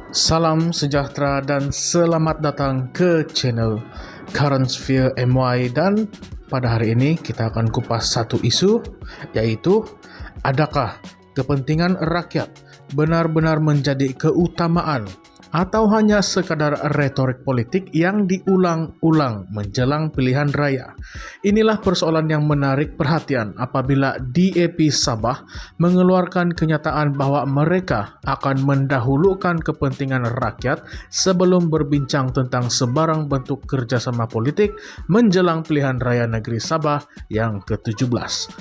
Salam sejahtera dan selamat datang ke channel Current Sphere MY, dan pada hari ini kita akan kupas satu isu, yaitu adakah kepentingan rakyat benar-benar menjadi keutamaan atau hanya sekadar retorik politik yang diulang-ulang menjelang pilihan raya. Inilah persoalan yang menarik perhatian apabila DAP Sabah mengeluarkan kenyataan bahwa mereka akan mendahulukan kepentingan rakyat sebelum berbincang tentang sebarang bentuk kerjasama politik menjelang pilihan raya negeri Sabah yang ke-17.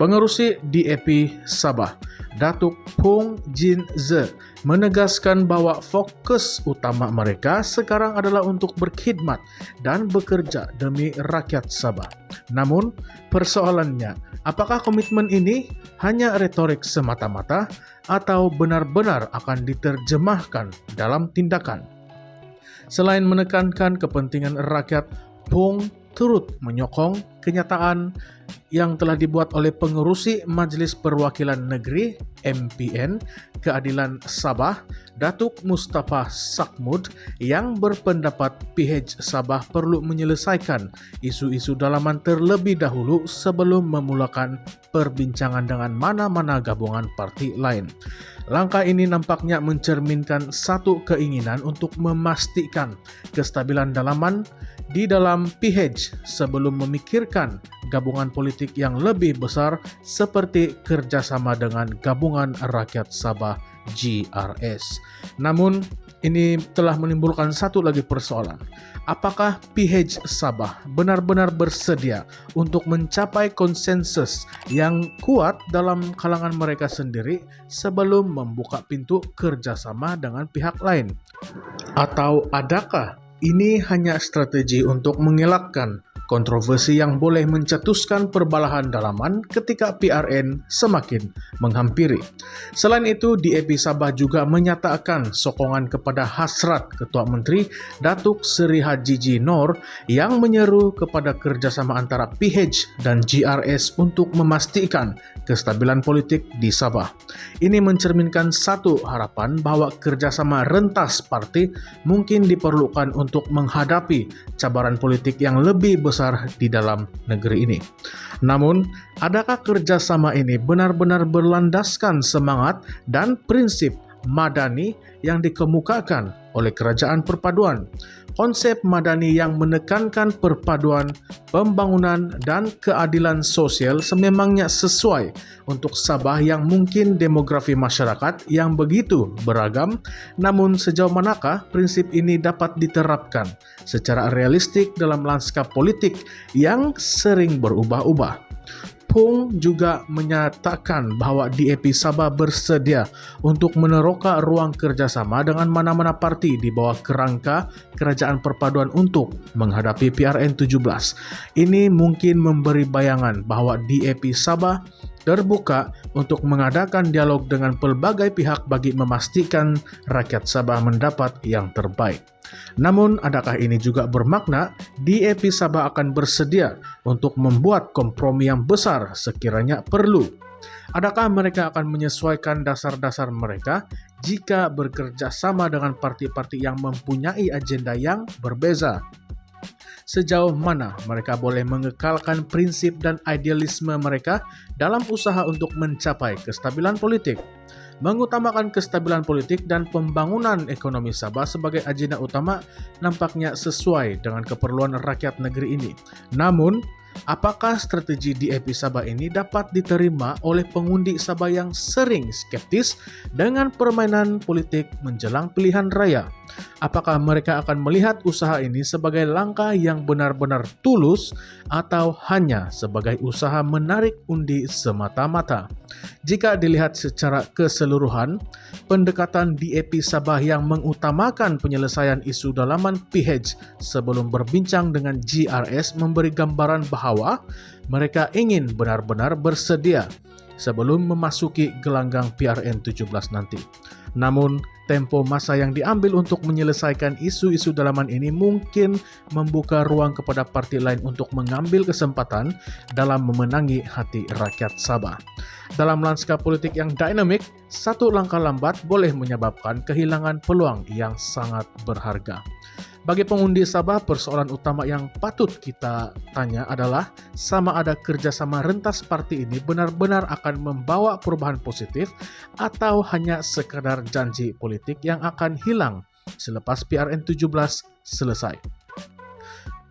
Pengerusi DAP Sabah, Datuk Phoong Jin Ze, menegaskan bahwa fokus utama mereka sekarang adalah untuk berkhidmat dan bekerja demi rakyat Sabah. Namun, persoalannya, apakah komitmen ini hanya retorik semata-mata atau benar-benar akan diterjemahkan dalam tindakan? Selain menekankan kepentingan rakyat, Phoong turut menyokong kenyataan yang telah dibuat oleh pengerusi Majelis Perwakilan Negeri MPN Keadilan Sabah, Datuk Mustafa Sakmud, yang berpendapat PH Sabah perlu menyelesaikan isu-isu dalaman terlebih dahulu sebelum memulakan perbincangan dengan mana-mana gabungan parti lain. Langkah ini nampaknya mencerminkan satu keinginan untuk memastikan kestabilan dalaman di dalam PH sebelum memikirkan gabungan politik yang lebih besar seperti kerjasama dengan Gabungan Rakyat Sabah GRS. Namun, ini telah menimbulkan satu lagi persoalan. Apakah PH Sabah benar-benar bersedia untuk mencapai konsensus yang kuat dalam kalangan mereka sendiri sebelum membuka pintu kerjasama dengan pihak lain? Atau adakah ini hanya strategi untuk mengelakkan kontroversi yang boleh mencetuskan perbalahan dalaman ketika PRN semakin menghampiri? Selain itu, DAP Sabah juga menyatakan sokongan kepada hasrat Ketua Menteri Datuk Seri Haji G. Noor yang menyeru kepada kerjasama antara PH dan GRS untuk memastikan kestabilan politik di Sabah. Ini mencerminkan satu harapan bahwa kerjasama rentas parti mungkin diperlukan untuk menghadapi cabaran politik yang lebih besar di dalam negeri ini. Namun, adakah kerjasama ini benar-benar berlandaskan semangat dan prinsip madani yang dikemukakan oleh Kerajaan Perpaduan? Konsep madani yang menekankan perpaduan, pembangunan, dan keadilan sosial sememangnya sesuai untuk Sabah yang mungkin demografi masyarakat yang begitu beragam. Namun sejauh manakah prinsip ini dapat diterapkan secara realistik dalam lanskap politik yang sering berubah-ubah? Phoong juga menyatakan bahwa DAP Sabah bersedia untuk meneroka ruang kerjasama dengan mana-mana parti di bawah kerangka Kerajaan Perpaduan untuk menghadapi PRN 17. Ini mungkin memberi bayangan bahwa DAP Sabah terbuka untuk mengadakan dialog dengan pelbagai pihak bagi memastikan rakyat Sabah mendapat yang terbaik. Namun, adakah ini juga bermakna DAP Sabah akan bersedia untuk membuat kompromi yang besar sekiranya perlu? Adakah mereka akan menyesuaikan dasar-dasar mereka jika bekerja sama dengan parti-parti yang mempunyai agenda yang berbeza? Sejauh mana mereka boleh mengekalkan prinsip dan idealisme mereka dalam usaha untuk mencapai kestabilan politik? Mengutamakan kestabilan politik dan pembangunan ekonomi Sabah sebagai agenda utama nampaknya sesuai dengan keperluan rakyat negeri ini. Namun, apakah strategi DAP Sabah ini dapat diterima oleh pengundi Sabah yang sering skeptis dengan permainan politik menjelang pilihan raya? Apakah mereka akan melihat usaha ini sebagai langkah yang benar-benar tulus atau hanya sebagai usaha menarik undi semata-mata? Jika dilihat secara keseluruhan, pendekatan DAP Sabah yang mengutamakan penyelesaian isu dalaman PH sebelum berbincang dengan GRS memberi gambaran bahwa mereka ingin benar-benar bersedia sebelum memasuki gelanggang PRN 17 nanti. Namun, tempo masa yang diambil untuk menyelesaikan isu-isu dalaman ini mungkin membuka ruang kepada parti lain untuk mengambil kesempatan dalam memenangi hati rakyat Sabah. Dalam lanskap politik yang dinamik, satu langkah lambat boleh menyebabkan kehilangan peluang yang sangat berharga. Bagi pengundi Sabah, persoalan utama yang patut kita tanya adalah sama ada kerjasama rentas parti ini benar-benar akan membawa perubahan positif atau hanya sekadar janji politik yang akan hilang selepas PRN17 selesai.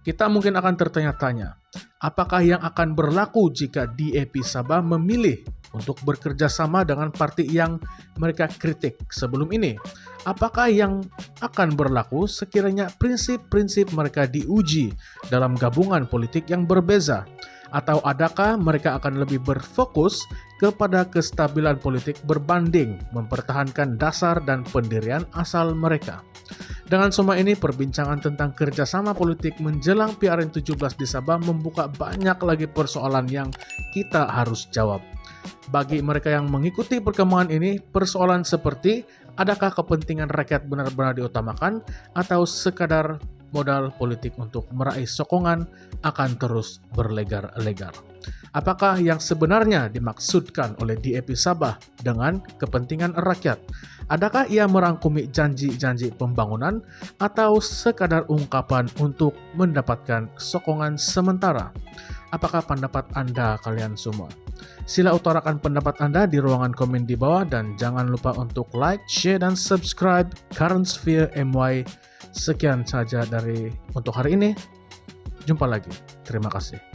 Kita mungkin akan tertanya-tanya, apakah yang akan berlaku jika DAP Sabah memilih untuk bekerja sama dengan parti yang mereka kritik sebelum ini? Apakah yang akan berlaku sekiranya prinsip-prinsip mereka diuji dalam gabungan politik yang berbeza? Atau adakah mereka akan lebih berfokus kepada kestabilan politik berbanding mempertahankan dasar dan pendirian asal mereka? Dengan semua ini, perbincangan tentang kerjasama politik menjelang PRN17 di Sabah membuka banyak lagi persoalan yang kita harus jawab. Bagi mereka yang mengikuti perkembangan ini, persoalan seperti adakah kepentingan rakyat benar-benar diutamakan atau sekadar modal politik untuk meraih sokongan akan terus berlegar-legar. Apakah yang sebenarnya dimaksudkan oleh DAP Sabah dengan kepentingan rakyat? Adakah ia merangkumi janji-janji pembangunan atau sekadar ungkapan untuk mendapatkan sokongan sementara? Apakah pendapat Anda kalian semua? Sila utarakan pendapat Anda di ruangan komen di bawah dan jangan lupa untuk like, share, dan subscribe Current Sphere MY. Sekian saja untuk hari ini. Jumpa lagi. Terima kasih.